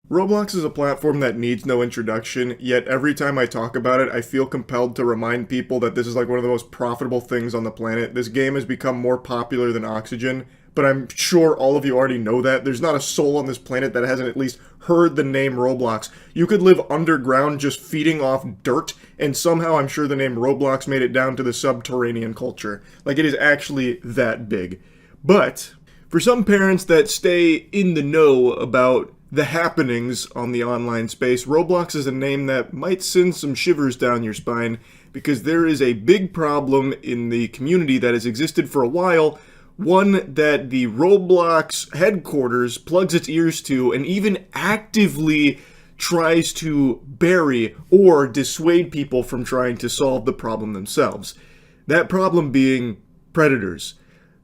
Roblox is a platform that needs no introduction, yet every time I talk about it, I feel compelled to remind people that this is like one of the most profitable things on the planet. This game has become more popular than oxygen, but I'm sure all of you already know that. There's not a soul on this planet that hasn't at least heard the name Roblox. You could live underground just feeding off dirt, and somehow I'm sure the name Roblox made it down to the subterranean culture. Like, it is actually that big. But for some parents that stay in the know about the happenings on the online space, Roblox is a name that might send some shivers down your spine, because there is a big problem in the community that has existed for a while, one that the Roblox headquarters plugs its ears to and even actively tries to bury or dissuade people from trying to solve the problem themselves. That problem being predators.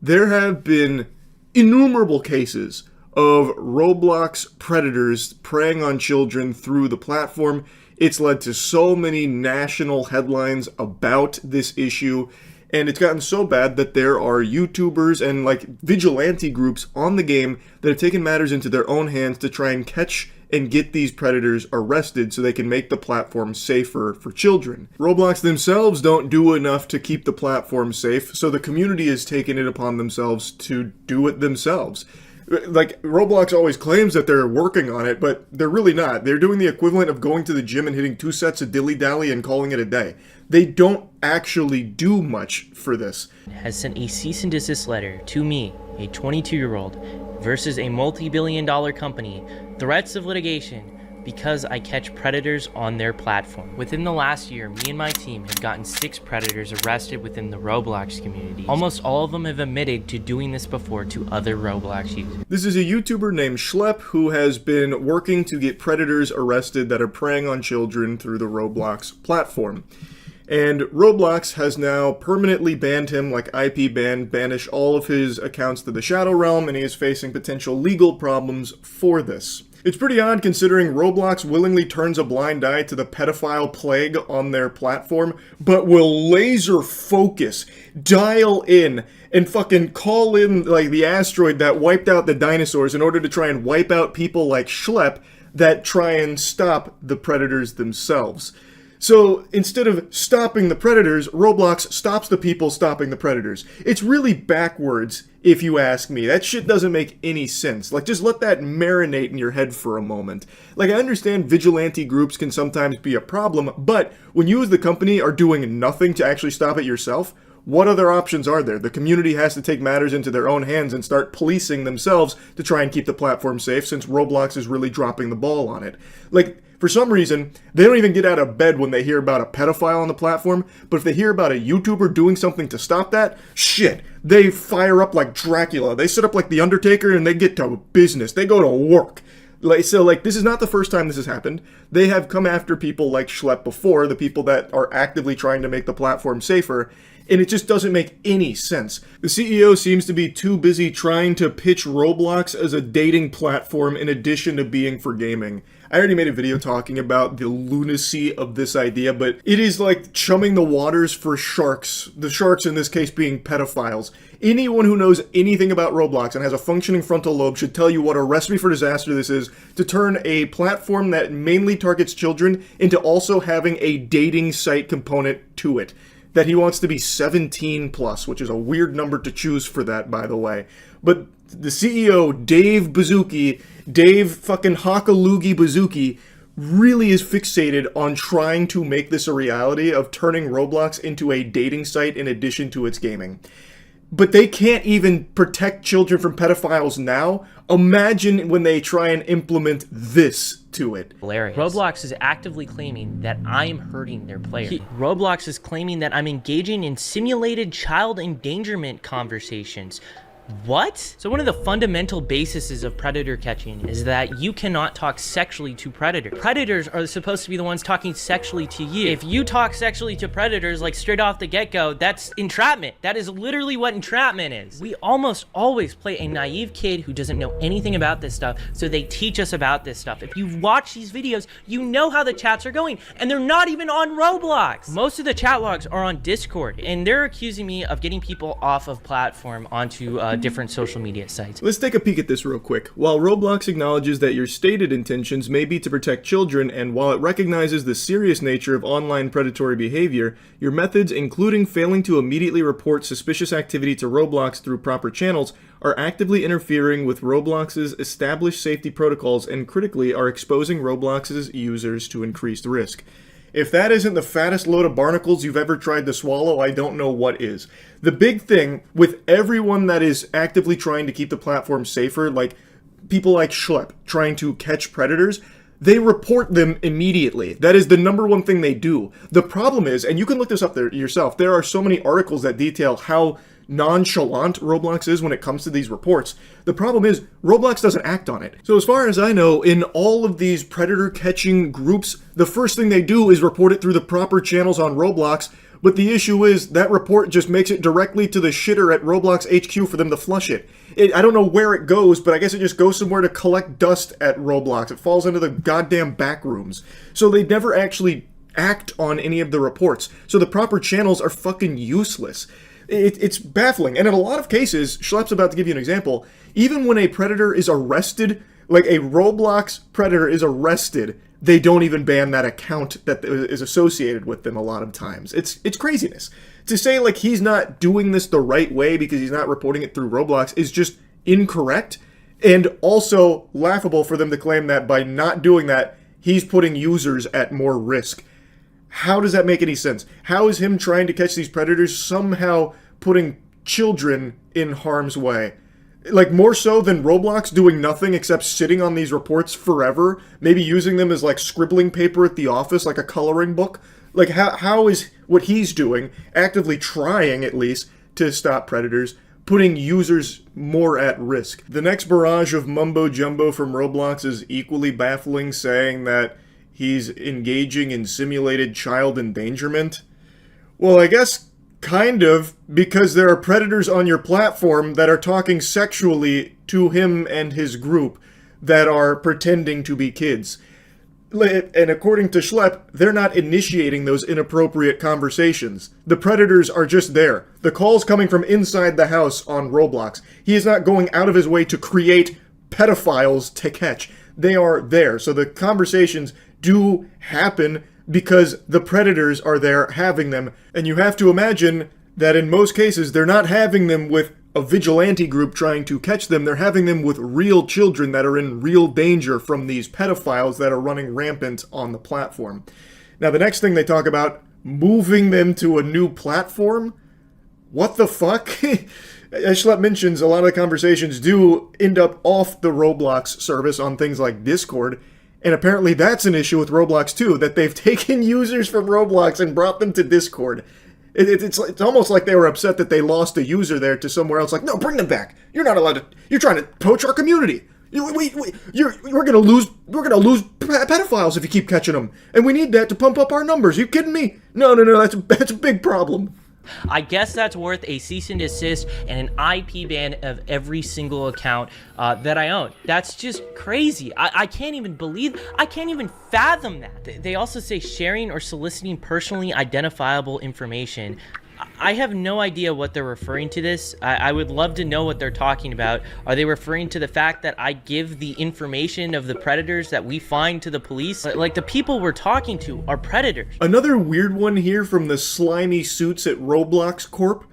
There have been innumerable cases of Roblox predators preying on children through the platform. It's led to so many national headlines about this issue, and it's gotten so bad that there are YouTubers and like vigilante groups on the game that have taken matters into their own hands to try and catch and get these predators arrested so they can make the platform safer for children. Roblox themselves don't do enough to keep the platform safe, so the community has taken it upon themselves to do it themselves. Like, Roblox always claims that they're working on it, but they're really not. They're doing the equivalent of going to the gym and hitting 2 sets of dilly-dally and calling it a day. They don't actually do much for this. Has sent a cease and desist letter to me, a 22-year-old, versus a multi-billion-dollar company, threats of litigation, because I catch predators on their platform. Within the last year, me and my team have gotten 6 predators arrested within the Roblox community. Almost all of them have admitted to doing this before to other Roblox users. This is a YouTuber named Schlep who has been working to get predators arrested that are preying on children through the Roblox platform. And Roblox has now permanently banned him, like IP ban, banished all of his accounts to the Shadow Realm, and he is facing potential legal problems for this. It's pretty odd considering Roblox willingly turns a blind eye to the pedophile plague on their platform, but will laser focus, dial in, and fucking call in like the asteroid that wiped out the dinosaurs in order to try and wipe out people like Schlep that try and stop the predators themselves. So instead of stopping the predators, Roblox stops the people stopping the predators. It's really backwards, if you ask me. That shit doesn't make any sense. Like, just let that marinate in your head for a moment. Like, I understand vigilante groups can sometimes be a problem, but when you as the company are doing nothing to actually stop it yourself, what other options are there? The community has to take matters into their own hands and start policing themselves to try and keep the platform safe, since Roblox is really dropping the ball on it. Like, for some reason, they don't even get out of bed when they hear about a pedophile on the platform, but if they hear about a YouTuber doing something to stop that, shit, they fire up like Dracula. They sit up like The Undertaker and they get to business. They go to work. So, this is not the first time this has happened. They have come after people like Schlep before, the people that are actively trying to make the platform safer, and it just doesn't make any sense. The CEO seems to be too busy trying to pitch Roblox as a dating platform in addition to being for gaming. I already made a video talking about the lunacy of this idea, but it is like chumming the waters for sharks. The sharks in this case being pedophiles. Anyone who knows anything about Roblox and has a functioning frontal lobe should tell you what a recipe for disaster this is to turn a platform that mainly targets children into also having a dating site component to it. That he wants to be 17 plus, which is a weird number to choose for that, by the way. But the CEO, Dave fucking Hakalugi Bazooki, really is fixated on trying to make this a reality of turning Roblox into a dating site in addition to its gaming. But they can't even protect children from pedophiles now. Imagine when they try and implement this to it. Hilarious. Roblox is actively claiming that I'm hurting their players. Roblox is claiming that I'm engaging in simulated child endangerment conversations. What? So one of the fundamental bases of predator catching is that you cannot talk sexually to predators. Predators are supposed to be the ones talking sexually to you. If you talk sexually to predators, like straight off the get-go, that's entrapment. That is literally what entrapment is. We almost always play a naive kid who doesn't know anything about this stuff, so they teach us about this stuff. If you watch these videos, you know how the chats are going, and they're not even on Roblox. Most of the chat logs are on Discord, and they're accusing me of getting people off of platform onto different social media sites. Let's take a peek at this real quick. While Roblox acknowledges that your stated intentions may be to protect children, and while it recognizes the serious nature of online predatory behavior, your methods, including failing to immediately report suspicious activity to Roblox through proper channels, are actively interfering with Roblox's established safety protocols and critically are exposing Roblox's users to increased risk. If that isn't the fattest load of barnacles you've ever tried to swallow, I don't know what is. The big thing with everyone that is actively trying to keep the platform safer, like people like Schlepp trying to catch predators, they report them immediately. That is the number one thing they do. The problem is, and you can look this up there yourself, there are so many articles that detail how nonchalant Roblox is when it comes to these reports. The problem is, Roblox doesn't act on it. So as far as I know, in all of these predator catching groups, the first thing they do is report it through the proper channels on Roblox, but the issue is that report just makes it directly to the shitter at Roblox HQ for them to flush it. I don't know where it goes, but I guess it just goes somewhere to collect dust at Roblox. It falls into the goddamn back rooms. So they never actually act on any of the reports. So the proper channels are fucking useless. It's baffling. And in a lot of cases, Schlepp's about to give you an example, even when a predator is arrested, like a Roblox predator is arrested, they don't even ban that account that is associated with them a lot of times. It's craziness. To say like he's not doing this the right way because he's not reporting it through Roblox is just incorrect, and also laughable for them to claim that by not doing that, he's putting users at more risk. How does that make any sense? How is him trying to catch these predators somehow putting children in harm's way? Like, more so than Roblox doing nothing except sitting on these reports forever, maybe using them as like scribbling paper at the office, like a coloring book. Like, how is what he's doing, actively trying at least, to stop predators, putting users more at risk? The next barrage of mumbo-jumbo from Roblox is equally baffling, saying that he's engaging in simulated child endangerment. Well, I guess kind of, because there are predators on your platform that are talking sexually to him and his group that are pretending to be kids. And according to Schlepp, they're not initiating those inappropriate conversations. The predators are just there. The call's coming from inside the house on Roblox. He is not going out of his way to create pedophiles to catch. They are there. So the conversations do happen because the predators are there having them. And you have to imagine that in most cases, they're not having them with a vigilante group trying to catch them. They're having them with real children that are in real danger from these pedophiles that are running rampant on the platform. Now, the next thing they talk about, moving them to a new platform? What the fuck? As Schlepp mentions, a lot of the conversations do end up off the Roblox service on things like Discord. And apparently that's an issue with Roblox too, that they've taken users from Roblox and brought them to Discord. It's almost like they were upset that they lost a user there to somewhere else. Like, no, bring them back. You're not allowed to. You're trying to poach our community. We're gonna lose pedophiles if you keep catching them, and we need that to pump up our numbers. Are you kidding me? No. That's a big problem. I guess that's worth a cease and desist and an IP ban of every single account that I own. That's just crazy. I can't even fathom that. They also say sharing or soliciting personally identifiable information. I have no idea what they're referring to this. I would love to know what they're talking about. Are they referring to the fact that I give the information of the predators that we find to the police? Like, the people we're talking to are predators. Another weird one here from the slimy suits at Roblox Corp.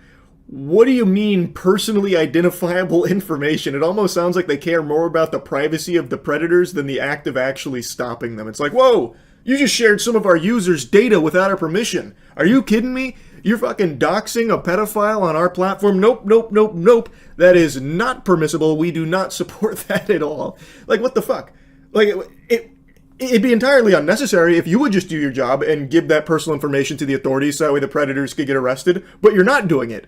What do you mean personally identifiable information? It almost sounds like they care more about the privacy of the predators than the act of actually stopping them. It's like, whoa, you just shared some of our users' data without our permission. Are you kidding me? You're fucking doxing a pedophile on our platform? Nope. That is not permissible. We do not support that at all. Like, what the fuck? Like, it'd be entirely unnecessary if you would just do your job and give that personal information to the authorities so that way the predators could get arrested, but you're not doing it.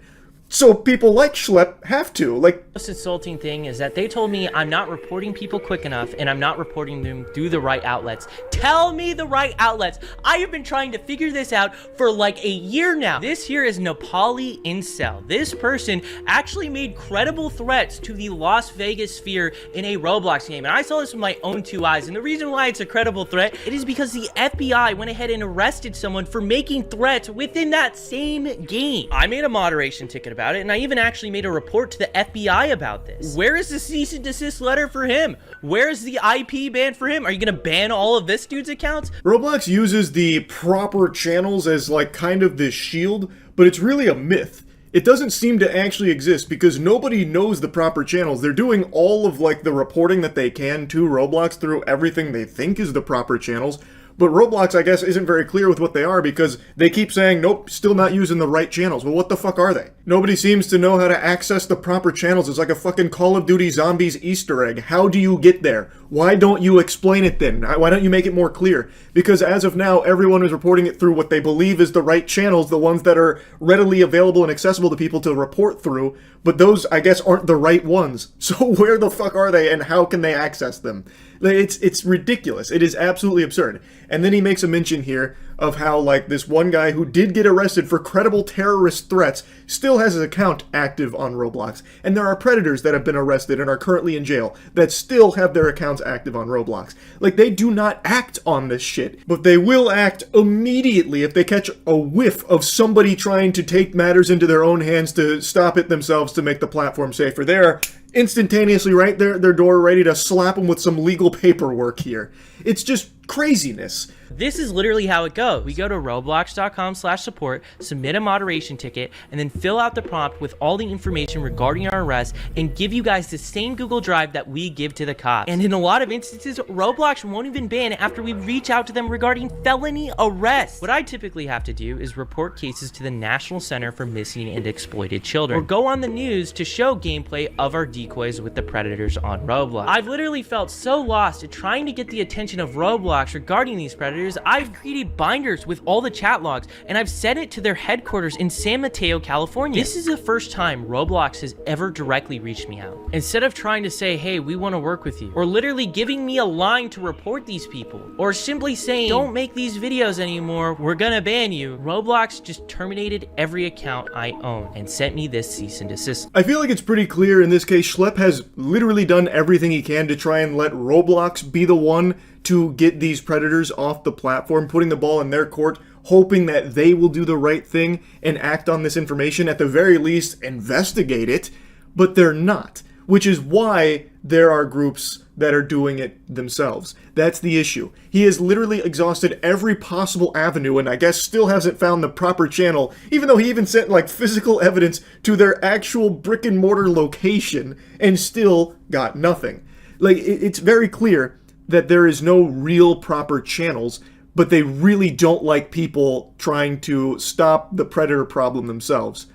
So people like Schlepp have to. Like, the most insulting thing is that they told me I'm not reporting people quick enough and I'm not reporting them through the right outlets. Tell me the right outlets. I have been trying to figure this out for like a year now. This here is Nepali Incel. This person actually made credible threats to the Las Vegas sphere in a Roblox game. And I saw this with my own two eyes. And the reason why it's a credible threat, it is because the FBI went ahead and arrested someone for making threats within that same game. I made a moderation ticket about about it, and I even actually made a report to the FBI about this. Where is the cease and desist letter for him? Where is the IP ban for him? Are you gonna ban all of this dude's accounts? Roblox uses the proper channels as like kind of this shield, but it's really a myth. It doesn't seem to actually exist because nobody knows the proper channels. They're doing all of like the reporting that they can to Roblox through everything they think is the proper channels. But Roblox, I guess, isn't very clear with what they are because they keep saying, nope, still not using the right channels. Well, what the fuck are they? Nobody seems to know how to access the proper channels. It's like a fucking Call of Duty Zombies Easter egg. How do you get there? Why don't you explain it then? Why don't you make it more clear? Because as of now, everyone is reporting it through what they believe is the right channels, the ones that are readily available and accessible to people to report through. But those, I guess, aren't the right ones. So where the fuck are they and how can they access them? It's ridiculous. It is absolutely absurd. And then he makes a mention here of how, like, this one guy who did get arrested for credible terrorist threats still has his account active on Roblox. And there are predators that have been arrested and are currently in jail that still have their accounts active on Roblox. Like, they do not act on this shit, but they will act immediately if they catch a whiff of somebody trying to take matters into their own hands to stop it themselves to make the platform safer. They're instantaneously right there at their door ready to slap them with some legal paperwork here. It's just craziness. This is literally how it goes. We go to roblox.com/support, submit a moderation ticket, and then fill out the prompt with all the information regarding our arrest and give you guys the same Google Drive that we give to the cops. And in a lot of instances, Roblox won't even ban after we reach out to them regarding felony arrests. What I typically have to do is report cases to the National Center for Missing and Exploited Children, or go on the news to show gameplay of our decoys with the predators on Roblox. I've literally felt so lost at trying to get the attention of Roblox regarding these predators. I've created binders with all the chat logs, and I've sent it to their headquarters in San Mateo, California. This is the first time Roblox has ever directly reached me out. Instead of trying to say, hey, we want to work with you, or literally giving me a line to report these people, or simply saying, don't make these videos anymore, we're gonna ban you, Roblox just terminated every account I own and sent me this cease and desist. I feel like it's pretty clear in this case, Schlepp has literally done everything he can to try and let Roblox be the one to get these predators off the platform, putting the ball in their court, hoping that they will do the right thing and act on this information, at the very least investigate it, but they're not, which is why there are groups that are doing it themselves. That's the issue. He has literally exhausted every possible avenue and I guess still hasn't found the proper channel, even though he even sent like physical evidence to their actual brick and mortar location and still got nothing. Like, it's very clear that there is no real proper channels, but they really don't like people trying to stop the predator problem themselves.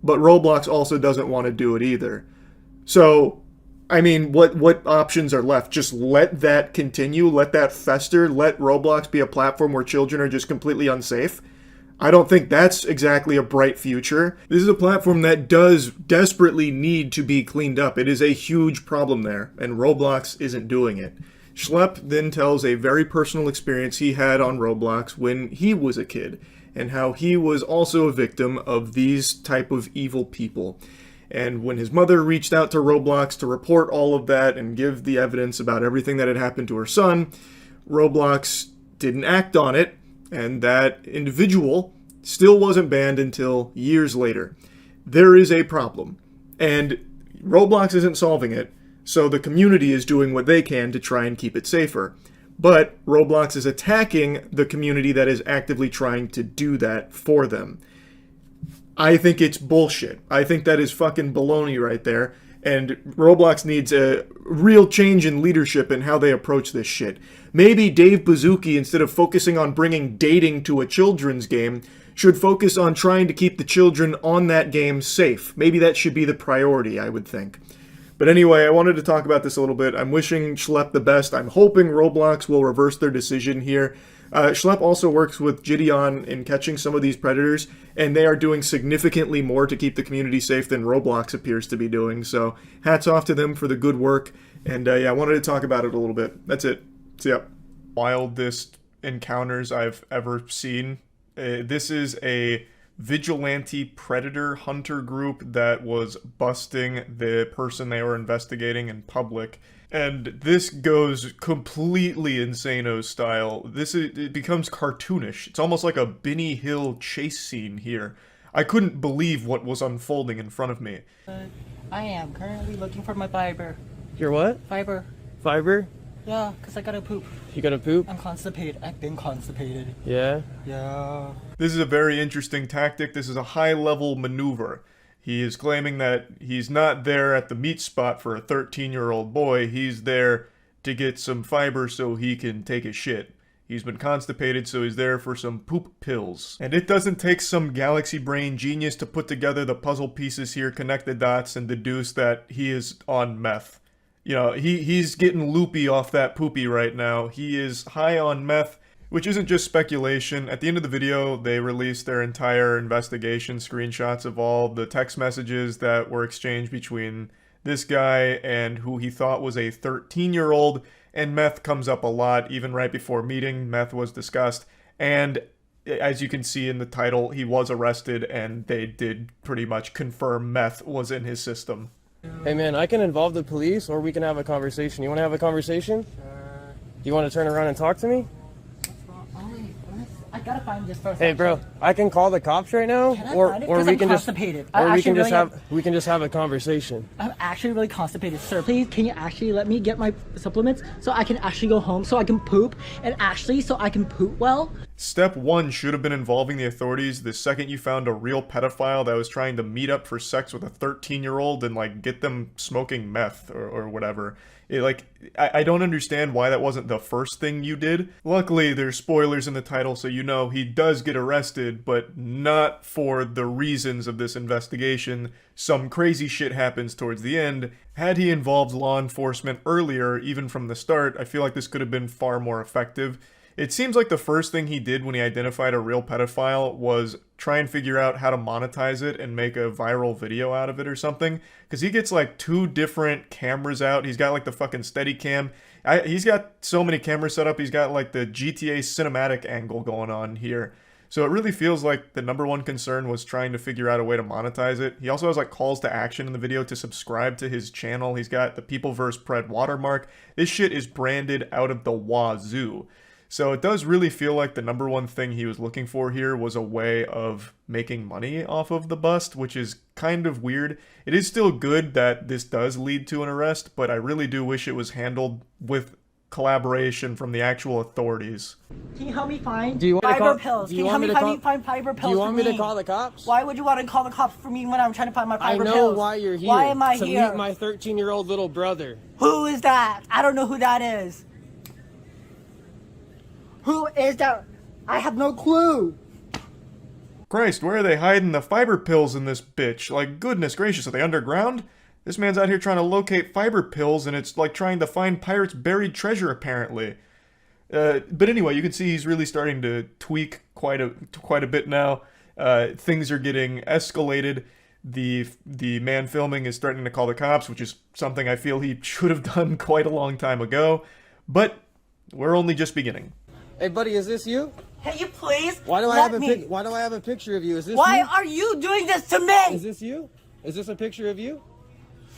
But Roblox also doesn't want to do it either. So, I mean, what options are left? Just let that continue, let that fester, let Roblox be a platform where children are just completely unsafe? I don't think that's exactly a bright future. This is a platform that does desperately need to be cleaned up. It is a huge problem there, and Roblox isn't doing it. Schlepp then tells a very personal experience he had on Roblox when he was a kid, and how he was also a victim of these type of evil people. And when his mother reached out to Roblox to report all of that and give the evidence about everything that had happened to her son, Roblox didn't act on it, and that individual still wasn't banned until years later. There is a problem, and Roblox isn't solving it. So the community is doing what they can to try and keep it safer. But Roblox is attacking the community that is actively trying to do that for them. I think it's bullshit. I think that is fucking baloney right there. And Roblox needs a real change in leadership in how they approach this shit. Maybe Dave Bazooki, instead of focusing on bringing dating to a children's game, should focus on trying to keep the children on that game safe. Maybe that should be the priority, I would think. But anyway, I wanted to talk about this a little bit. I'm wishing Schlepp the best. I'm hoping Roblox will reverse their decision here. Schlepp also works with Gideon in catching some of these predators, and they are doing significantly more to keep the community safe than Roblox appears to be doing. So hats off to them for the good work. And yeah, I wanted to talk about it a little bit. That's it. So yeah, wildest encounters I've ever seen. This is a vigilante predator hunter group that was busting the person they were investigating in public. And this goes completely Insano style. It becomes cartoonish. It's almost like a Benny Hill chase scene here. I couldn't believe what was unfolding in front of me. I am currently looking for my fiber. Your what? Fiber. Fiber? Yeah, because I gotta poop. You gotta poop? I'm constipated. I've been constipated. Yeah? Yeah. This is a very interesting tactic. This is a high-level maneuver. He is claiming that he's not there at the meat spot for a 13-year-old boy. He's there to get some fiber so he can take a shit. He's been constipated, so he's there for some poop pills. And it doesn't take some galaxy brain genius to put together the puzzle pieces here, connect the dots, and deduce that he is on meth. You know, he's getting loopy off that poopy right now. He is high on meth, which isn't just speculation. At the end of the video, they released their entire investigation, screenshots of all the text messages that were exchanged between this guy and who he thought was a 13-year-old, and meth comes up a lot. Even right before meeting, meth was discussed, and as you can see in the title, he was arrested, and they did pretty much confirm meth was in his system. Hey man, I can involve the police or we can have a conversation. You want to have a conversation? Sure. Do you want to turn around and talk to me? I gotta find this first. Hey bro, I can call the cops right now, or we can just have a conversation. I'm actually really constipated, sir. Please, can you actually let me get my supplements so I can actually go home, so I can poop, and actually so I can poop well? Step 1 should have been involving the authorities the second you found a real pedophile that was trying to meet up for sex with a 13-year-old and, like, get them smoking meth or whatever. I don't understand why that wasn't the first thing you did. Luckily, there's spoilers in the title, so you know he does get arrested, but not for the reasons of this investigation. Some crazy shit happens towards the end. Had he involved law enforcement earlier, even from the start, I feel like this could have been far more effective. It seems like the first thing he did when he identified a real pedophile was try and figure out how to monetize it and make a viral video out of it or something. Because he gets like 2 different cameras out. He's got like the fucking Steadicam. He's got so many cameras set up. He's got like the GTA cinematic angle going on here. So it really feels like the #1 concern was trying to figure out a way to monetize it. He also has like calls to action in the video to subscribe to his channel. He's got the People vs. Pred watermark. This shit is branded out of the wazoo. So it does really feel like the #1 thing he was looking for here was a way of making money off of the bust, which is kind of weird. It is still good that this does lead to an arrest, but I really do wish it was handled with collaboration from the actual authorities. Can you help me find fiber pills? Can you help me find fiber pills? Do you want me to call the cops? Why would you want to call the cops for me when I'm trying to find my fiber pills? I know why you're here. Why am I to here? meet my 13-year-old little brother. Who is that? I don't know who that is. Who is that? I have no clue. Christ, where are they hiding the fiber pills in this bitch? Like, goodness gracious, are they underground? This man's out here trying to locate fiber pills, and it's like trying to find pirates' buried treasure, apparently. But anyway, you can see he's really starting to tweak quite a bit now. Things are getting escalated. The man filming is starting to call the cops, which is something I feel he should have done quite a long time ago. But we're only just beginning. Hey buddy, is this you? Can you please Why do I have a picture of you? Is this Why you? are you doing this to me? Is this you? Is this a picture of you?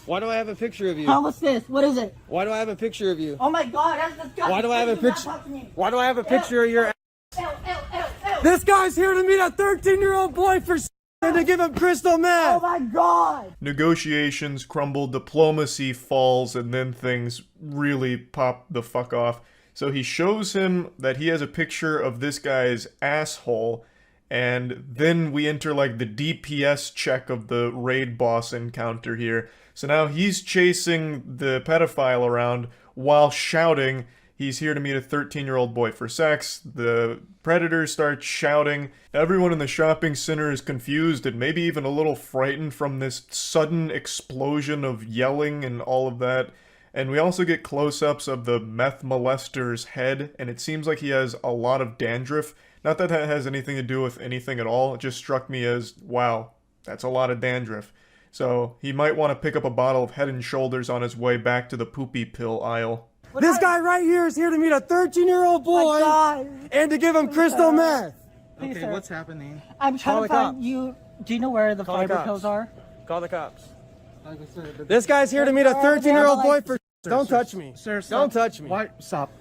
Why do I have a picture of you? Huh, what's this? What is it? Why do I have a picture of you? Oh my god, that's disgusting. Why do I have a Please do not picture? talk to me. Why do I have a picture of your ass? Ew, ew, ew, ew. This guy's here to meet a 13-year-old boy for and to give him crystal Oh meth. my god. Negotiations crumble, diplomacy falls, and then things really pop the fuck off. So he shows him that he has a picture of this guy's asshole, and then we enter like the DPS check of the raid boss encounter here. So now he's chasing the pedophile around while shouting he's here to meet a 13-year-old boy for sex. The predators start shouting. Everyone in the shopping center is confused and maybe even a little frightened from this sudden explosion of yelling and all of that. And we also get close-ups of the meth molester's head, and it seems like he has a lot of dandruff. Not that that has anything to do with anything at all. It just struck me as, wow, that's a lot of dandruff. So he might want to pick up a bottle of Head & Shoulders on his way back to the poopy pill aisle. This guy right here is here to meet a 13-year-old boy and to give him crystal meth. Please, Okay, sir. what's happening? I'm trying Call to the find cops. you. Do you know where the Call the fiber cops. pills are? Call the cops. Like I said, This guy's here to meet a 13-year-old boy for Don't sir, touch me. Sir, Don't stop. touch me. Why? Stop.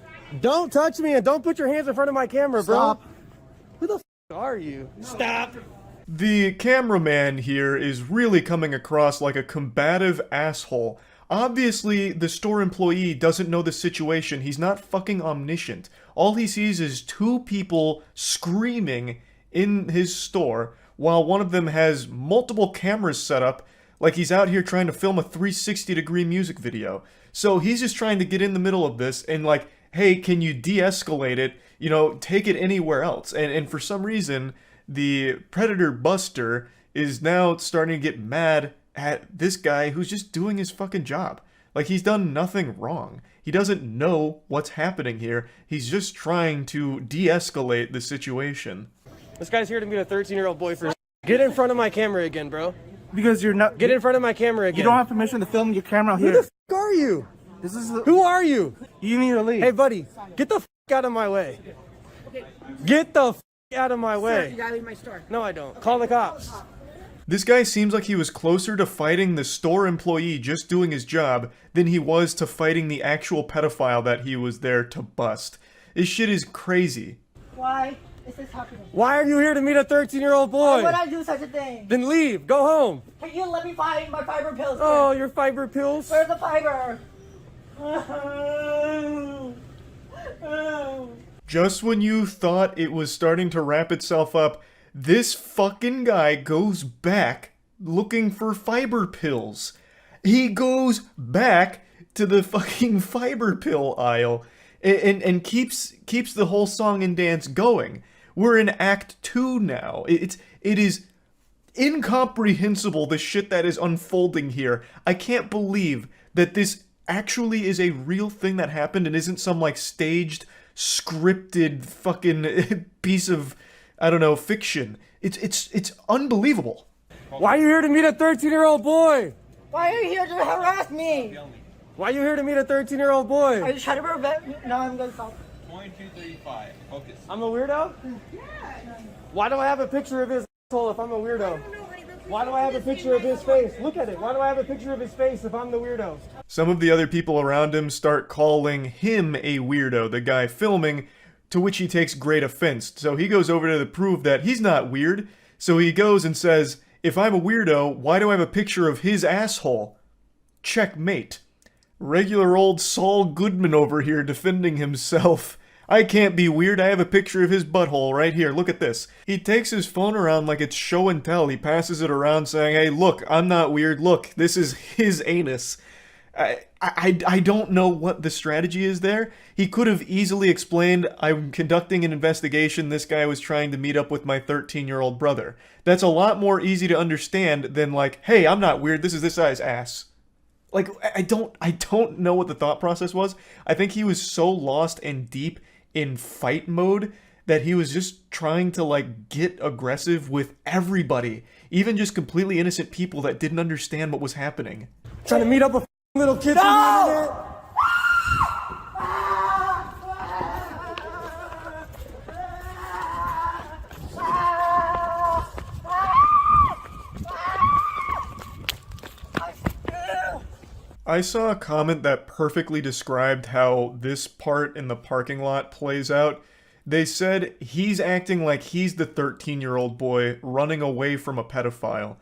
Don't touch me and don't put your hands in front of my camera, bro. Stop. Who the f are you? Stop. The cameraman here is really coming across like a combative asshole. Obviously, the store employee doesn't know the situation. He's not fucking omniscient. All he sees is two people screaming in his store while one of them has multiple cameras set up like he's out here trying to film a 360-degree music video. So he's just trying to get in the middle of this and like, hey, can you de-escalate it? You know, take it anywhere else. And for some reason, the Predator Buster is now starting to get mad at this guy who's just doing his fucking job. Like, he's done nothing wrong. He doesn't know what's happening here. He's just trying to de-escalate the situation. This guy's here to meet a 13-year-old boy for. Get in front of my camera again, bro. Because you're not. Get in front of my camera again. You don't have permission to film your camera here. Who the f are you? This is. Who are you? You need to leave. Hey, buddy, get the f out of my way. Get the f out of my way. You gotta leave my store. No, I don't. Call the cops. This guy seems like he was closer to fighting the store employee just doing his job than he was to fighting the actual pedophile that he was there to bust. This shit is crazy. Why is this happening? Why are you here to meet a 13-year-old boy? Why would I do such a thing? Then leave. Go home. Can you let me find my fiber pills? Oh, your fiber pills? Where's the fiber? Just when you thought it was starting to wrap itself up, this fucking guy goes back looking for fiber pills. He goes back to the fucking fiber pill aisle and keeps the whole song and dance going. We're in Act 2 now. It is incomprehensible the shit that is unfolding here. I can't believe that this actually is a real thing that happened and isn't some like staged, scripted fucking piece of, I don't know, fiction. It's unbelievable. Why are you here to meet a 13-year-old boy? Why are you here to harass me? Why are you here to meet a 13-year-old boy? Are you trying to prevent me? No, I'm gonna stop. 2235. Focus. I'm a weirdo? Yeah. Why do I have a picture of his asshole if I'm a weirdo? Why do I have a picture of his face? Look at it. Why do I have a picture of his face if I'm the weirdo? Some of the other people around him start calling him a weirdo, the guy filming, to which he takes great offense. So he goes over to prove that he's not weird. So he goes and says, if I'm a weirdo, why do I have a picture of his asshole? Checkmate. Regular old Saul Goodman over here defending himself. I can't be weird, I have a picture of his butthole right here, look at this. He takes his phone around like it's show and tell. He passes it around saying, hey look, I'm not weird, look, this is his anus. I don't know what the strategy is there. He could have easily explained, I'm conducting an investigation, this guy was trying to meet up with my 13-year-old brother. That's a lot more easy to understand than like, hey, I'm not weird, this is this guy's ass. Like, I don't know what the thought process was. I think he was so lost and deep in fight mode that he was just trying to like get aggressive with everybody, even just completely innocent people that didn't understand what was happening. Trying to meet up with little kids on the internet? I saw a comment that perfectly described how this part in the parking lot plays out. They said he's acting like he's the 13-year-old boy running away from a pedophile.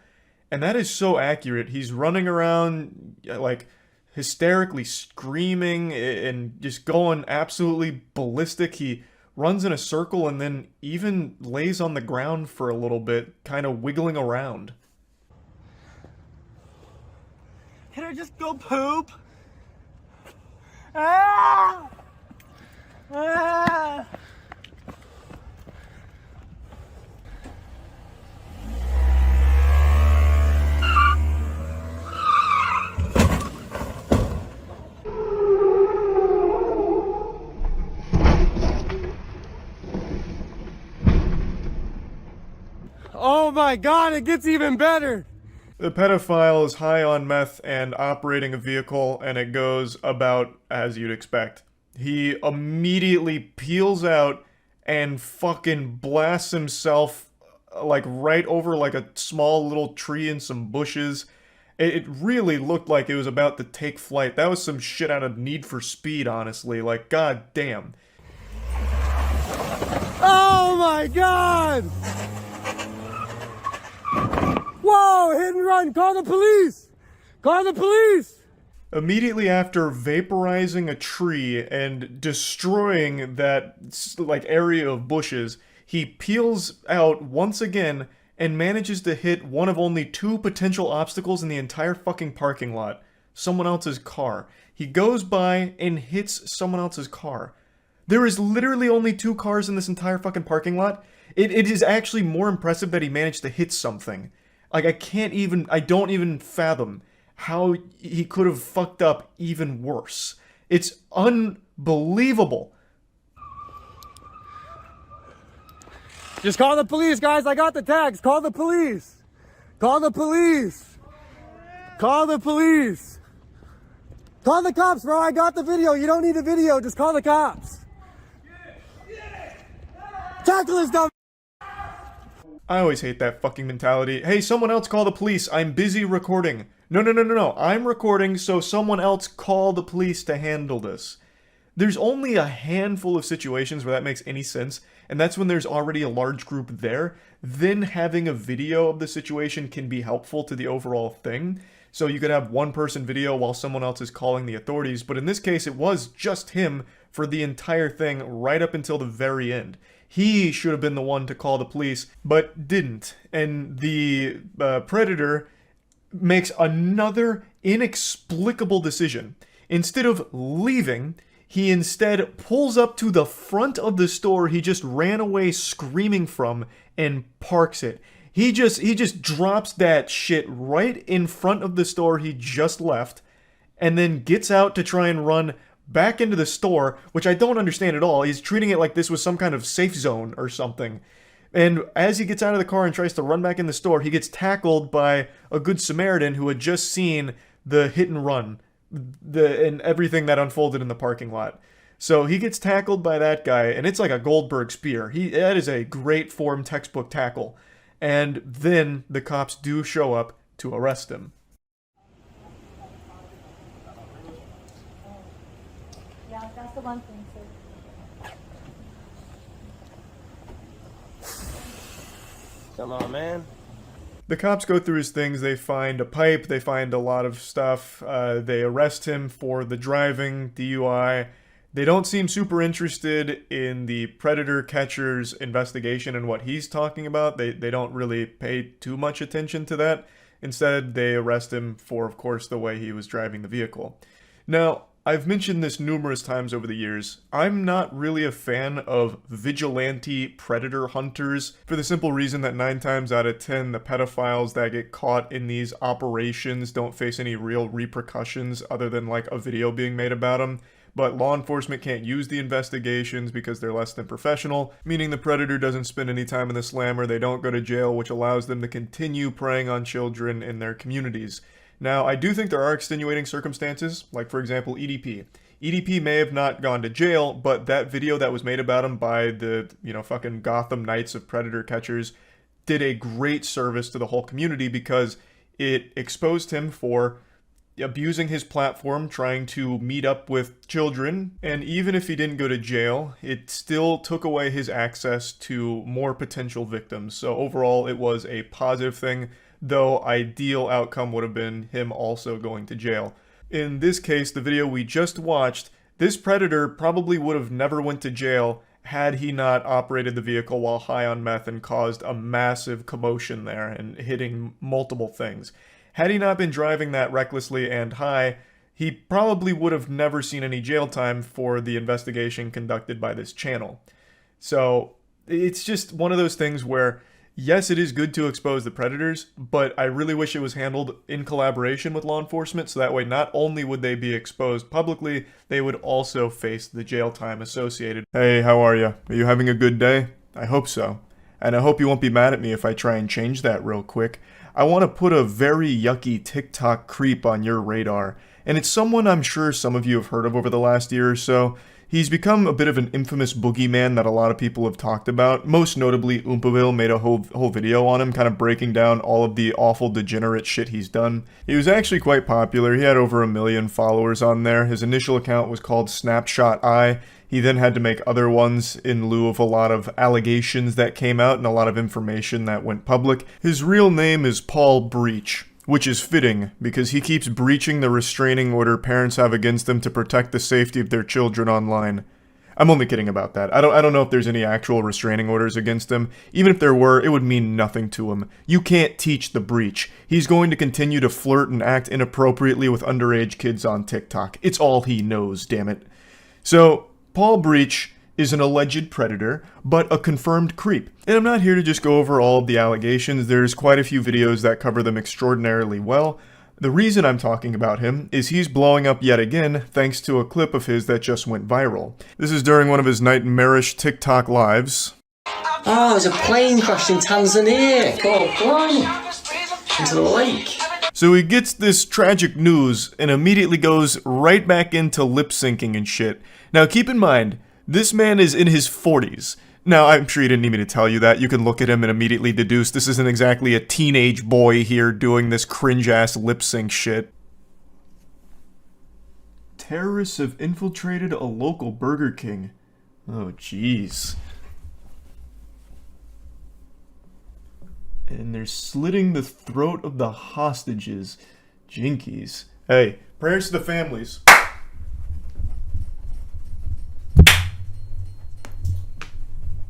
And that is so accurate. He's running around like hysterically screaming and just going absolutely ballistic. He runs in a circle and then even lays on the ground for a little bit, kind of wiggling around. Can I just go poop? Ah! Ah! Oh my god, it gets even better! The pedophile is high on meth and operating a vehicle, and it goes about as you'd expect. He immediately peels out and fucking blasts himself like right over like a small little tree and some bushes. It really looked like it was about to take flight. That was some shit out of Need for Speed, honestly. Like, god damn. Oh my god! run! Call the police! Call the police! Immediately after vaporizing a tree and destroying that, like, area of bushes, he peels out once again and manages to hit one of only 2 potential obstacles in the entire fucking parking lot. Someone else's car. He goes by and hits someone else's car. There is literally only 2 cars in this entire fucking parking lot. It is actually more impressive that he managed to hit something. Like, I don't even fathom how he could have fucked up even worse. It's unbelievable. Just call the police, guys. I got the tags. Call the police. Call the police. Call the police. Call the cops, bro. I got the video. You don't need a video. Just call the cops. Tackle this dumb. I always hate that fucking mentality. Hey, someone else call the police. I'm busy recording. No. I'm recording, so someone else call the police to handle this. There's only a handful of situations where that makes any sense, and that's when there's already a large group there. Then having a video of the situation can be helpful to the overall thing. So you could have one person video while someone else is calling the authorities, but in this case it was just him for the entire thing right up until the very end. He should have been the one to call the police, but didn't. And the predator makes another inexplicable decision. Instead of leaving, he instead pulls up to the front of the store he just ran away screaming from and parks it. He just drops that shit right in front of the store he just left, and then gets out to try and run back into the store, which I don't understand at all. He's treating it like this was some kind of safe zone or something. And as he gets out of the car and tries to run back in the store, he gets tackled by a good Samaritan who had just seen the hit and run, and everything that unfolded in the parking lot. So he gets tackled by that guy, and it's like a Goldberg spear. That is a great form textbook tackle. And then the cops do show up to arrest him. Yeah, that's the one thing, sir. Come on, man. The cops go through his things. They find a pipe. They find a lot of stuff. They arrest him for the driving, DUI. They don't seem super interested in the predator catcher's investigation and what he's talking about. They don't really pay too much attention to that. Instead, they arrest him for, of course, the way he was driving the vehicle. Now, I've mentioned this numerous times over the years. I'm not really a fan of vigilante predator hunters for the simple reason that 9 times out of 10, the pedophiles that get caught in these operations don't face any real repercussions other than like a video being made about them. But law enforcement can't use the investigations because they're less than professional, meaning the predator doesn't spend any time in the slammer, they don't go to jail, which allows them to continue preying on children in their communities. Now, I do think there are extenuating circumstances, like for example EDP. EDP may have not gone to jail, but that video that was made about him by the, fucking Gotham Knights of Predator Catchers did a great service to the whole community because it exposed him for abusing his platform, trying to meet up with children, and even if he didn't go to jail, it still took away his access to more potential victims. So overall, it was a positive thing, though ideal outcome would have been him also going to jail. In this case, the video we just watched, this predator probably would have never went to jail had he not operated the vehicle while high on meth and caused a massive commotion there and hitting multiple things. Had he not been driving that recklessly and high, he probably would have never seen any jail time for the investigation conducted by this channel. So it's just one of those things where, yes, it is good to expose the predators, but I really wish it was handled in collaboration with law enforcement, so that way not only would they be exposed publicly, they would also face the jail time associated. Hey, how are you? Are you having a good day? I hope so. And I hope you won't be mad at me if I try and change that real quick. I want to put a very yucky TikTok creep on your radar, and it's someone I'm sure some of you have heard of over the last year or so. He's become a bit of an infamous boogeyman that a lot of people have talked about. Most notably, Oompaville made a whole video on him, kind of breaking down all of the awful degenerate shit he's done. He was actually quite popular. He had over 1 million followers on there. His initial account was called Snapshot Eye. He then had to make other ones in lieu of a lot of allegations that came out and a lot of information that went public. His real name is Paul Breach, which is fitting because he keeps breaching the restraining order parents have against them to protect the safety of their children online. I'm only kidding about that. I don't know if there's any actual restraining orders against him. Even if there were, it would mean nothing to him. You can't teach the breach. He's going to continue to flirt and act inappropriately with underage kids on TikTok. It's all he knows, damn it. So, Paul Breach is an alleged predator, but a confirmed creep. And I'm not here to just go over all of the allegations. There's quite a few videos that cover them extraordinarily well. The reason I'm talking about him is he's blowing up yet again thanks to a clip of his that just went viral. This is during one of his nightmarish TikTok lives. Oh, there's a plane crashed in Tanzania. God, blimey. Into the lake. So he gets this tragic news and immediately goes right back into lip syncing and shit. Now keep in mind, this man is in his 40s. Now, I'm sure you didn't need me to tell you that. You can look at him and immediately deduce this isn't exactly a teenage boy here doing this cringe-ass lip-sync shit. Terrorists have infiltrated a local Burger King. Oh, jeez. And they're slitting the throat of the hostages. Jinkies. Hey, prayers to the families.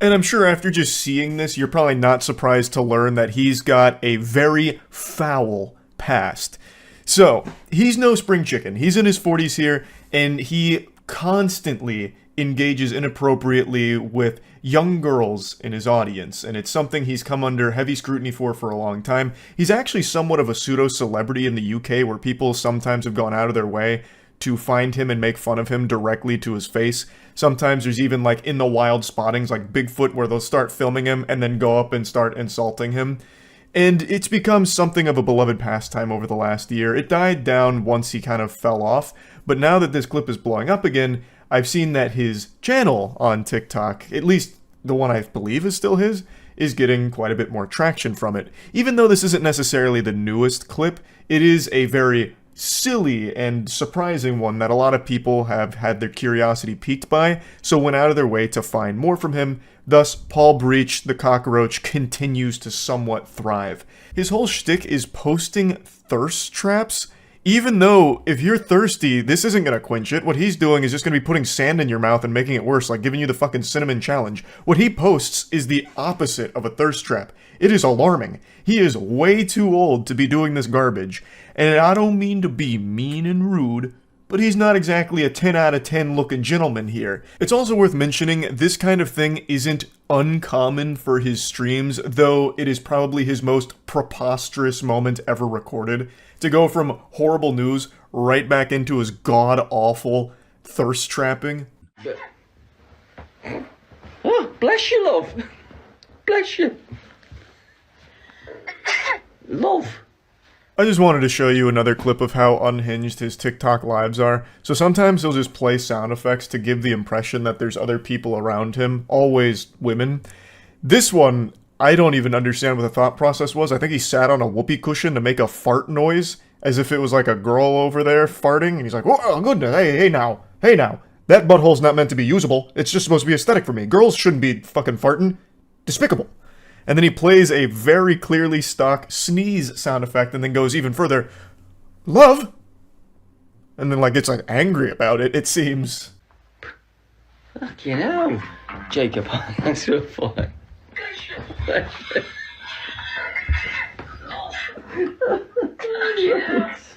And I'm sure after just seeing this, you're probably not surprised to learn that he's got a very foul past. So, he's no spring chicken. He's in his 40s here, and he constantly engages inappropriately with young girls in his audience, and it's something he's come under heavy scrutiny for a long time. He's actually somewhat of a pseudo-celebrity in the UK, where people sometimes have gone out of their way to find him and make fun of him directly to his face. Sometimes there's even like in the wild spottings like Bigfoot where they'll start filming him and then go up and start insulting him. And it's become something of a beloved pastime over the last year. It died down once he kind of fell off, but now that this clip is blowing up again, I've seen that his channel on TikTok, at least the one I believe is still his, is getting quite a bit more traction from it. Even though this isn't necessarily the newest clip, it is a very silly and surprising one that a lot of people have had their curiosity piqued by, so went out of their way to find more from him. Thus, Paul Breach, the cockroach, continues to somewhat thrive. His whole shtick is posting thirst traps, even though if you're thirsty, this isn't gonna quench it. What he's doing is just gonna be putting sand in your mouth and making it worse, like giving you the fucking cinnamon challenge. What he posts is the opposite of a thirst trap. It is alarming. He is way too old to be doing this garbage. And I don't mean to be mean and rude, but he's not exactly a 10 out of 10 looking gentleman here. It's also worth mentioning this kind of thing isn't uncommon for his streams, though it is probably his most preposterous moment ever recorded. To go from horrible news right back into his god-awful thirst trapping. Oh, bless you, love. Bless you. Love. I just wanted to show you another clip of how unhinged his TikTok lives are. So sometimes he'll just play sound effects to give the impression that there's other people around him, always women. This one, I don't even understand what the thought process was. I think he sat on a whoopee cushion to make a fart noise, as if it was like a girl over there farting, and he's like, oh goodness, hey now, that butthole's not meant to be usable, it's just supposed to be aesthetic for me. Girls shouldn't be fucking farting. Despicable. And then he plays a very clearly stock sneeze sound effect and then goes even further, love? And then like gets like angry about it, it seems. Fucking hell. Jacob, thanks for the follow.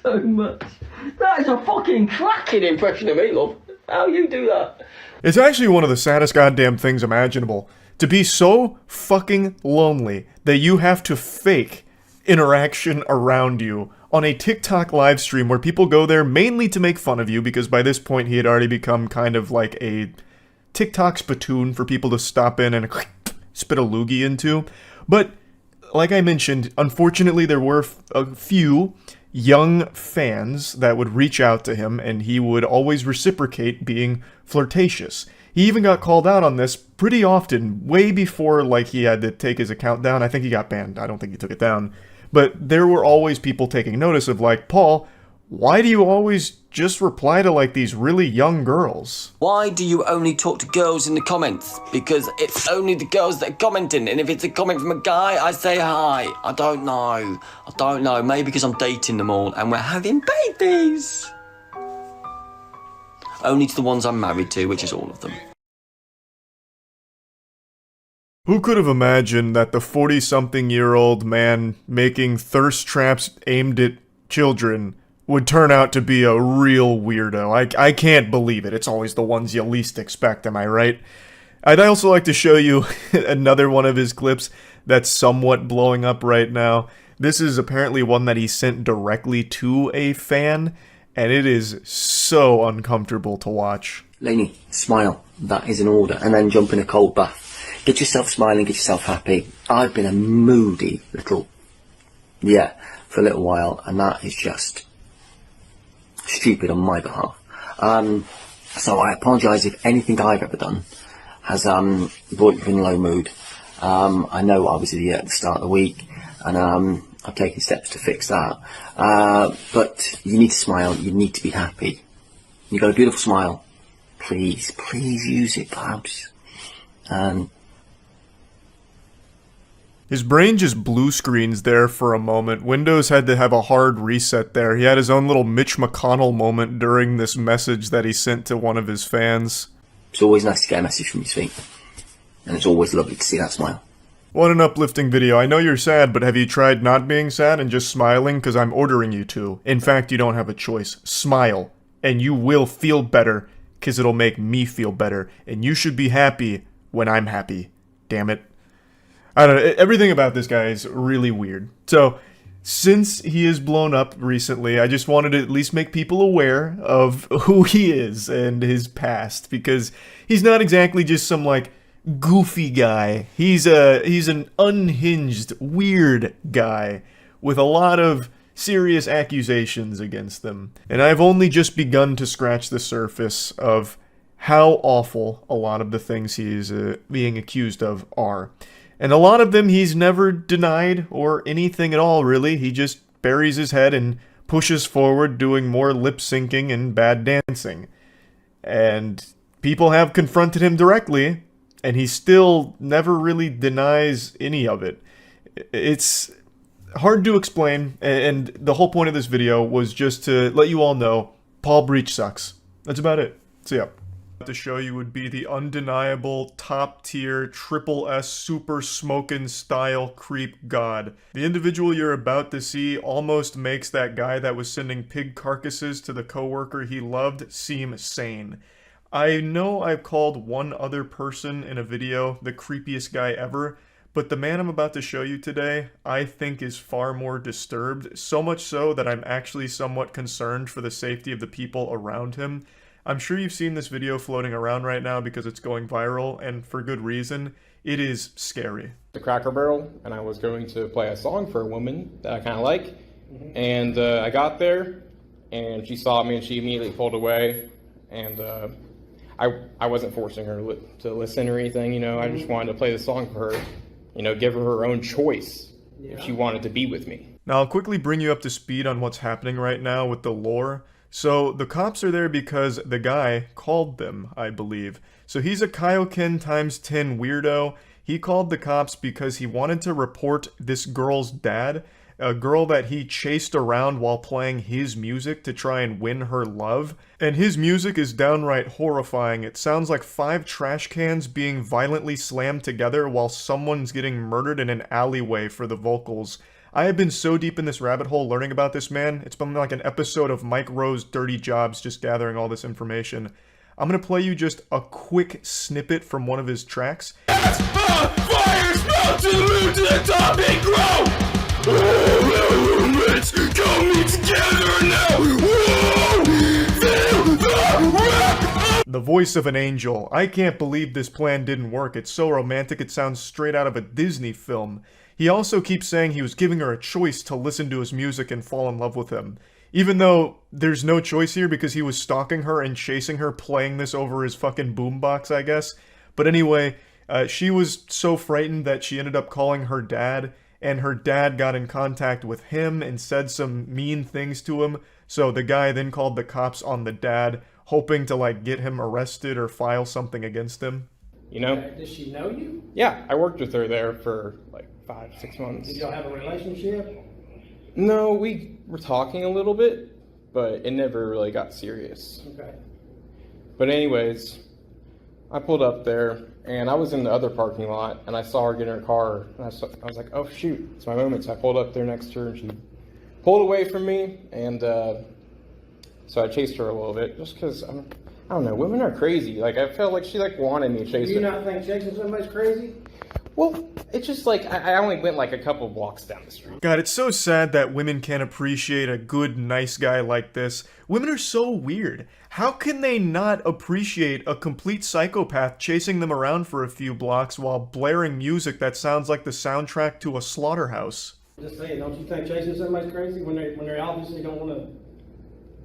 So much. That is a fucking cracking impression of me, love. How you do that? It's actually one of the saddest goddamn things imaginable. To be so fucking lonely that you have to fake interaction around you on a TikTok live stream where people go there mainly to make fun of you, because by this point he had already become kind of like a TikTok spittoon for people to stop in and spit a loogie into. But like I mentioned, unfortunately there were a few young fans that would reach out to him, and he would always reciprocate being flirtatious. He even got called out on this pretty often, way before like he had to take his account down. I think he got banned. I don't think he took it down. But there were always people taking notice of like, Paul, why do you always just reply to like these really young girls? Why do you only talk to girls in the comments? Because it's only the girls that are commenting, and if it's a comment from a guy, I say hi. I don't know. Maybe because I'm dating them all and we're having babies. Only to the ones I'm married to, which is all of them. Who could have imagined that the 40-something-year-old man making thirst traps aimed at children would turn out to be a real weirdo? I can't believe it. It's always the ones you least expect, am I right? I'd also like to show you another one of his clips that's somewhat blowing up right now. This is apparently one that he sent directly to a fan, and it is so uncomfortable to watch. Lainey, smile. That is an order. And then jump in a cold bath. Get yourself smiling, get yourself happy. I've been a moody little, for a little while, and that is just stupid on my behalf. So I apologise if anything I've ever done has brought you in a low mood. I know I was idiot at the start of the week, and I've taken steps to fix that. But you need to smile, you need to be happy. You've got a beautiful smile. Please use it, perhaps. His brain just blue screens there for a moment. Windows had to have a hard reset there. He had his own little Mitch McConnell moment during this message that he sent to one of his fans. It's always nice to get a message from you, sweet. And it's always lovely to see that smile. What an uplifting video. I know you're sad, but have you tried not being sad and just smiling? Because I'm ordering you to. In fact, you don't have a choice. Smile. And you will feel better, because it'll make me feel better. And you should be happy when I'm happy. Damn it. I don't know, everything about this guy is really weird. So, since he is blown up recently, I just wanted to at least make people aware of who he is and his past, because he's not exactly just some, like, goofy guy. He's an unhinged, weird guy with a lot of serious accusations against them. And I've only just begun to scratch the surface of how awful a lot of the things he's being accused of are. And a lot of them he's never denied or anything at all, really. He just buries his head and pushes forward doing more lip-syncing and bad dancing. And people have confronted him directly, and he still never really denies any of it. It's hard to explain, and the whole point of this video was just to let you all know Paul Breach sucks. That's about it. So yeah. To show you would be the undeniable top-tier triple S super smokin' style creep god. The individual you're about to see almost makes that guy that was sending pig carcasses to the coworker he loved seem sane. I know I've called one other person in a video the creepiest guy ever, but the man I'm about to show you today, I think is far more disturbed, so much so that I'm actually somewhat concerned for the safety of the people around him. I'm sure you've seen this video floating around right now because it's going viral, and for good reason. It is scary. The Cracker Barrel, and I was going to play a song for a woman that I kind of like, and I got there, and she saw me, and she immediately pulled away, and I wasn't forcing her to listen or anything, you know. I just wanted to play the song for her, you know, give her her own choice if she wanted to be with me. Now, I'll quickly bring you up to speed on what's happening right now with the lore. So, the cops are there because the guy called them, I believe. So he's a Kaioken times 10 weirdo. He called the cops because he wanted to report this girl's dad, a girl that he chased around while playing his music to try and win her love. And his music is downright horrifying. It sounds like 5 trash cans being violently slammed together while someone's getting murdered in an alleyway for the vocals. I have been so deep in this rabbit hole learning about this man. It's been like an episode of Mike Rowe's Dirty Jobs just gathering all this information. I'm going to play you just a quick snippet from one of his tracks. Fire sprout to the moon, to the top and grow! Let's coming together now! Feel the rap! The voice of an angel. I can't believe this plan didn't work. It's so romantic it sounds straight out of a Disney film. He also keeps saying he was giving her a choice to listen to his music and fall in love with him. Even though there's no choice here because he was stalking her and chasing her playing this over his fucking boombox, I guess. But anyway, she was so frightened that she ended up calling her dad, and her dad got in contact with him and said some mean things to him. So the guy then called the cops on the dad, hoping to like get him arrested or file something against him. You know? Does she know you? Yeah, I worked with her there for like 5-6 months. Did y'all have a relationship? No, we were talking a little bit, but it never really got serious. Okay. But anyways, I pulled up there, and I was in the other parking lot, and I saw her get in her car, and I was like, oh shoot, it's my moment. So I pulled up there next to her, and she pulled away from me, and so I chased her a little bit, just because, I don't know, women are crazy. Like, I felt like she like wanted me to chase her. Do you not think chasing somebody's crazy? Well, it's just like, I only went like a couple blocks down the street. God, it's so sad that women can't appreciate a good, nice guy like this. Women are so weird. How can they not appreciate a complete psychopath chasing them around for a few blocks while blaring music that sounds like the soundtrack to a slaughterhouse? Just saying, don't you think chasing somebody's crazy when they obviously don't want to?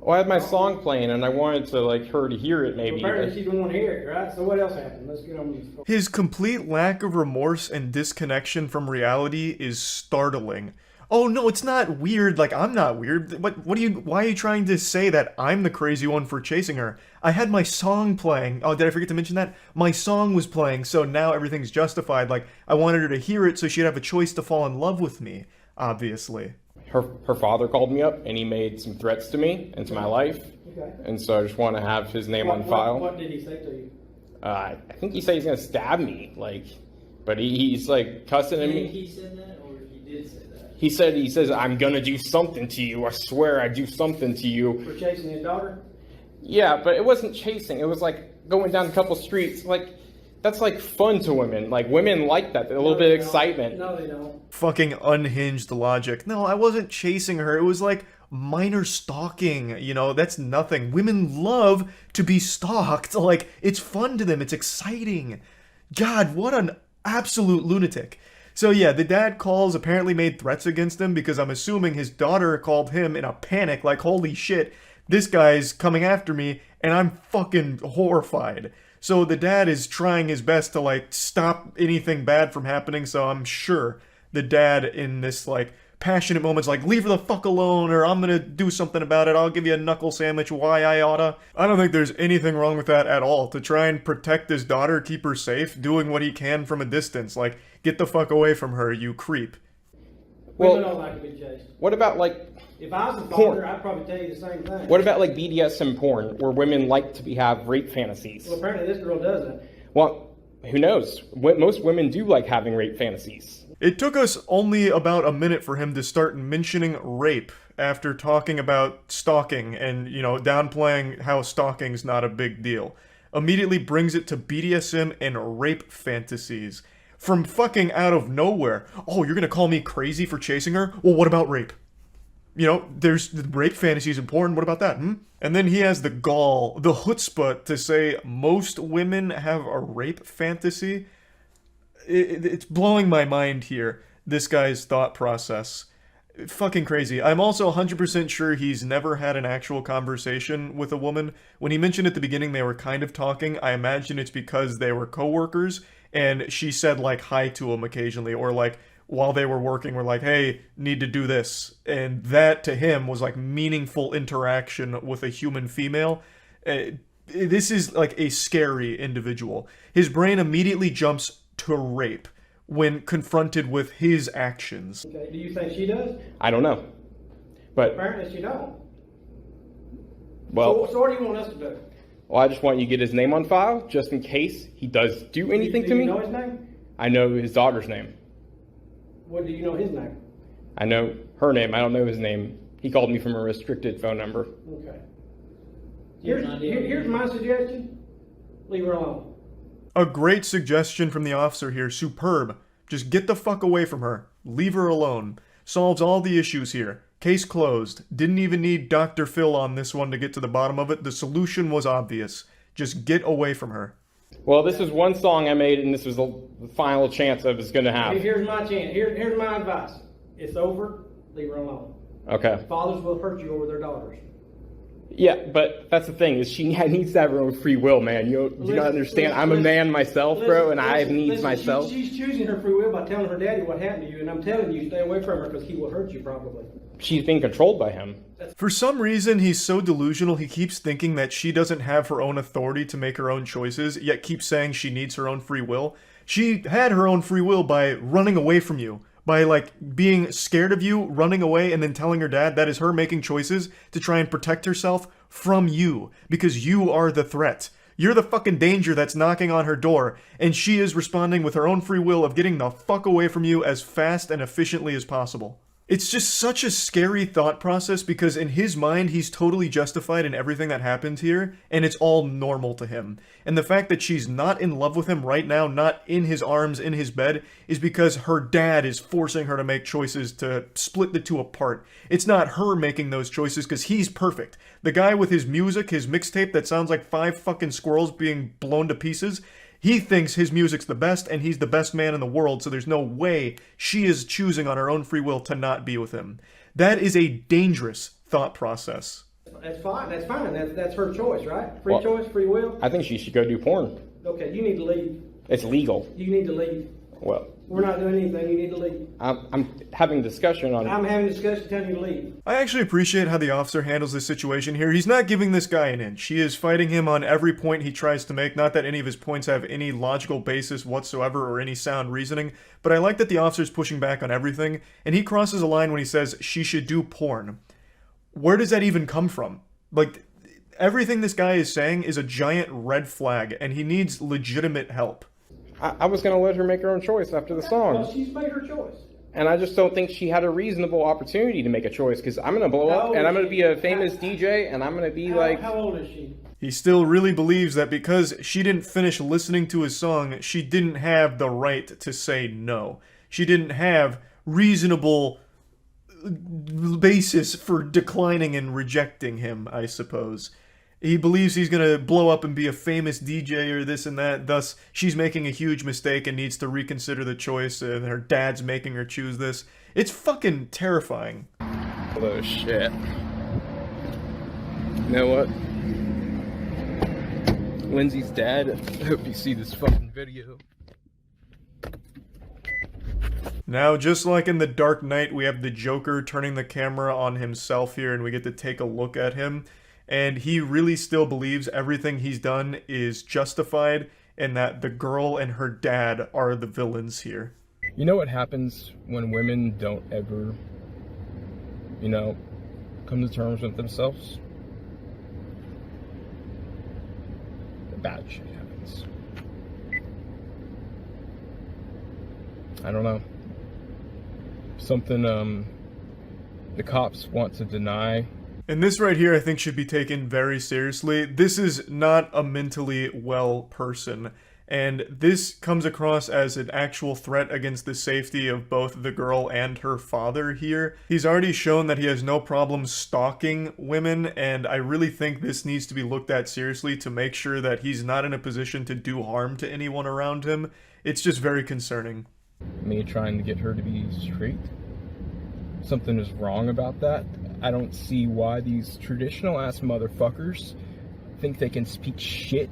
Well, I had my song playing, and I wanted to like her to hear it maybe. Well, apparently she didn't want to hear it, right? So what else happened? Let's get on with this. His complete lack of remorse and disconnection from reality is startling. Oh no, it's not weird, like I'm not weird. Why are you trying to say that I'm the crazy one for chasing her? I had my song playing. Oh, did I forget to mention that? My song was playing, so now everything's justified. Like, I wanted her to hear it so she'd have a choice to fall in love with me, obviously. Her father called me up, and he made some threats to me and to my life. Okay. And so I just want to have his name on file. What did he say to you? I think he said he's gonna stab me, like, but he's like cussing at me. He said that, or he did say that? He says I'm gonna do something to you. I swear I do something to you. For chasing his daughter? Yeah, but it wasn't chasing. It was like going down a couple streets. Like, that's like fun to women. Like, women like that. A little bit of excitement. No, they don't. Fucking unhinged logic. No, I wasn't chasing her. It was like minor stalking, you know, that's nothing. Women love to be stalked. Like, it's fun to them. It's exciting. God, what an absolute lunatic. So yeah, the dad calls, apparently made threats against him because I'm assuming his daughter called him in a panic, like, holy shit, this guy's coming after me, and I'm fucking horrified. So the dad is trying his best to, like, stop anything bad from happening, so I'm sure the dad in this, like, passionate moments like, leave her the fuck alone, or I'm gonna do something about it, I'll give you a knuckle sandwich, why I oughta. I don't think there's anything wrong with that at all. To try and protect his daughter, keep her safe, doing what he can from a distance. Like, get the fuck away from her, you creep. Women don't like to be chased. What about, like, if I was a porn? father, I'd probably tell you the same thing. What about, like, BDSM porn, where women like to have rape fantasies? Well, apparently this girl doesn't. Well, who knows? Most women do like having rape fantasies. It took us only about a minute for him to start mentioning rape after talking about stalking and, you know, downplaying how stalking's not a big deal. Immediately brings it to BDSM and rape fantasies. From fucking out of nowhere. Oh, you're gonna call me crazy for chasing her? Well, what about rape? You know, there's rape fantasies in porn, what about that, And then he has the gall, the chutzpah to say most women have a rape fantasy. It's blowing my mind here, this guy's thought process. Fucking crazy. I'm also 100% sure he's never had an actual conversation with a woman. When he mentioned at the beginning they were kind of talking, I imagine it's because they were coworkers, and she said, like, hi to him occasionally, or, like, while they were working, were like, hey, need to do this. And that, to him, was, like, meaningful interaction with a human female. This is, like, a scary individual. His brain immediately jumps to rape when confronted with his actions. Okay, do you think she does? I don't know. But apparently she don't. Well, so what do you want us to do? Well, I just want you to get his name on file, just in case he does do anything to me. Do you know his name? I know his daughter's name. What do you know his name? I know her name. I don't know his name. He called me from a restricted phone number. Okay. Here's my suggestion. Leave her alone. A great suggestion from the officer here. Superb. Just get the fuck away from her. Leave her alone. Solves all the issues here. Case closed. Didn't even need Dr. Phil on this one to get to the bottom of it. The solution was obvious. Just get away from her. Well, this is one song I made, and this was the final chance I was going to have. Here's my chance. Here's my advice. It's over. Leave her alone. Okay. Fathers will hurt you over their daughters. Yeah, but that's the thing, is she needs to have her own free will, man. You gotta understand, I'm a man myself, bro, and I have needs myself. She's choosing her free will by telling her daddy what happened to you, and I'm telling you, stay away from her because he will hurt you probably. She's being controlled by him. For some reason, he's so delusional, he keeps thinking that she doesn't have her own authority to make her own choices, yet keeps saying she needs her own free will. She had her own free will by running away from you. By, like, being scared of you, running away, and then telling her dad that is her making choices to try and protect herself from you. Because you are the threat. You're the fucking danger that's knocking on her door, and she is responding with her own free will of getting the fuck away from you as fast and efficiently as possible. It's just such a scary thought process because in his mind, he's totally justified in everything that happened here, and it's all normal to him. And the fact that she's not in love with him right now, not in his arms, in his bed, is because her dad is forcing her to make choices to split the two apart. It's not her making those choices because he's perfect. The guy with his music, his mixtape that sounds like 5 fucking squirrels being blown to pieces, he thinks his music's the best, and he's the best man in the world, so there's no way she is choosing on her own free will to not be with him. That is a dangerous thought process. That's fine, that's her choice, right? Free choice, free will? I think she should go do porn. Okay, you need to leave. It's legal. You need to leave. Well, we're not doing anything, you need to leave. I'm having discussion on it. I'm having a discussion telling you to leave. I actually appreciate how the officer handles this situation here. He's not giving this guy an inch. He is fighting him on every point he tries to make. Not that any of his points have any logical basis whatsoever or any sound reasoning, but I like that the officer's pushing back on everything, and he crosses a line when he says she should do porn. Where does that even come from? Like, everything this guy is saying is a giant red flag, and he needs legitimate help. I was going to let her make her own choice after the song. Well, she's made her choice. And I just don't think she had a reasonable opportunity to make a choice, because I'm going to blow up, and I'm going to be a famous DJ, and I'm going to be like... How old is she? He still really believes that because she didn't finish listening to his song, she didn't have the right to say no. She didn't have reasonable basis for declining and rejecting him, I suppose. He believes he's gonna blow up and be a famous DJ or this and that, thus she's making a huge mistake and needs to reconsider the choice, and her dad's making her choose this. It's fucking terrifying. Oh shit. You know what? Lindsay's dad, I hope you see this fucking video. Now, just like in The Dark Knight, we have the Joker turning the camera on himself here, and we get to take a look at him. And he really still believes everything he's done is justified, and that the girl and her dad are the villains here. You know what happens when women don't ever, you know, come to terms with themselves? Bad shit happens. I don't know. Something the cops want to deny. And this right here I think should be taken very seriously. This is not a mentally well person. And this comes across as an actual threat against the safety of both the girl and her father here. He's already shown that he has no problem stalking women, and I really think this needs to be looked at seriously to make sure that he's not in a position to do harm to anyone around him. It's just very concerning. Me trying to get her to be straight. Something is wrong about that. I don't see why these traditional ass motherfuckers think they can speak shit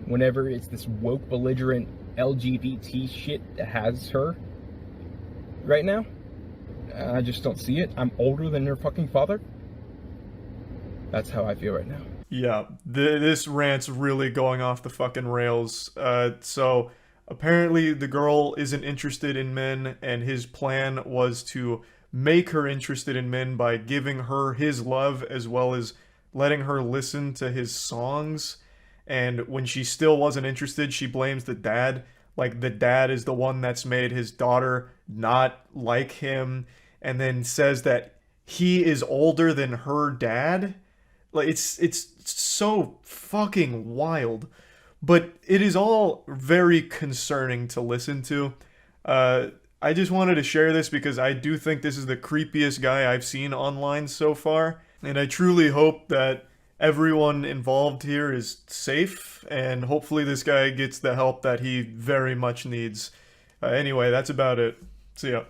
whenever it's this woke, belligerent LGBT shit that has her right now. I just don't see it. I'm older than her fucking father. That's how I feel right now. Yeah, this rant's really going off the fucking rails. So apparently the girl isn't interested in men, and his plan was to make her interested in men by giving her his love as well as letting her listen to his songs. And when she still wasn't interested, she blames the dad. Like, the dad is the one that's made his daughter not like him, and then says that he is older than her dad. Like, it's so fucking wild. But it is all very concerning to listen to. I just wanted to share this because I do think this is the creepiest guy I've seen online so far. And I truly hope that everyone involved here is safe, and hopefully this guy gets the help that he very much needs. Anyway, that's about it. See ya.